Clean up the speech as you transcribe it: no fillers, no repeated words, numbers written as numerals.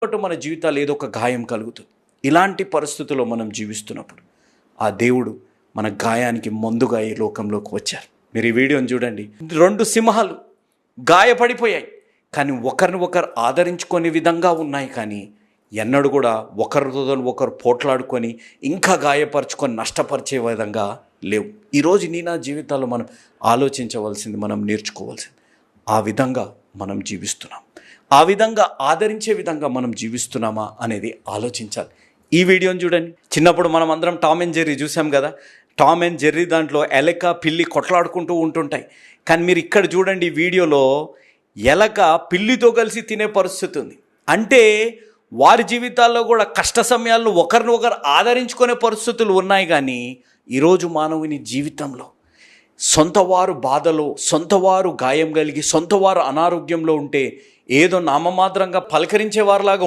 మన జీవితాలు ఏదో ఒక గాయం కలుగుతుంది. ఇలాంటి పరిస్థితుల్లో మనం జీవిస్తున్నప్పుడు ఆ దేవుడు మన గాయానికి మందుగా ఈ లోకంలోకి వచ్చారు. మీరు ఈ వీడియోని చూడండి. 2 సింహాలు గాయపడిపోయాయి, కానీ ఒకరిని ఒకరు ఆదరించుకునే విధంగా ఉన్నాయి. కానీ ఎన్నడూ కూడా ఒకరితో ఒకరు పోట్లాడుకొని ఇంకా గాయపరుచుకొని నష్టపరిచే విధంగా లేవు. ఈరోజు నా జీవితాల్లో మనం ఆలోచించవలసింది, మనం నేర్చుకోవాల్సింది, ఆ విధంగా మనం జీవిస్తున్నాం, ఆ విధంగా ఆదరించే విధంగా మనం జీవిస్తున్నామా అనేది ఆలోచించాలి. ఈ వీడియోని చూడండి. చిన్నప్పుడు మనం అందరం టామ్ అండ్ జెర్రీ చూసాం కదా. టామ్ అండ్ జెర్రీ దాంట్లో ఎలక పిల్లి కొట్లాడుకుంటూ ఉంటుంటాయి. కానీ మీరు ఇక్కడ చూడండి, ఈ వీడియోలో ఎలక పిల్లితో కలిసి తినే పరిస్థితి ఉంది. అంటే వారి జీవితాల్లో కూడా కష్ట సమయాల్లో ఒకరిని ఒకరు ఆదరించుకునే పరిస్థితులు ఉన్నాయి. కానీ ఈరోజు మానవుని జీవితంలో సొంతవారు బాధలో, సొంతవారు గాయం కలిగి, సొంతవారు అనారోగ్యంలో ఉంటే ఏదో నామమాత్రంగా పలకరించేవారిలాగా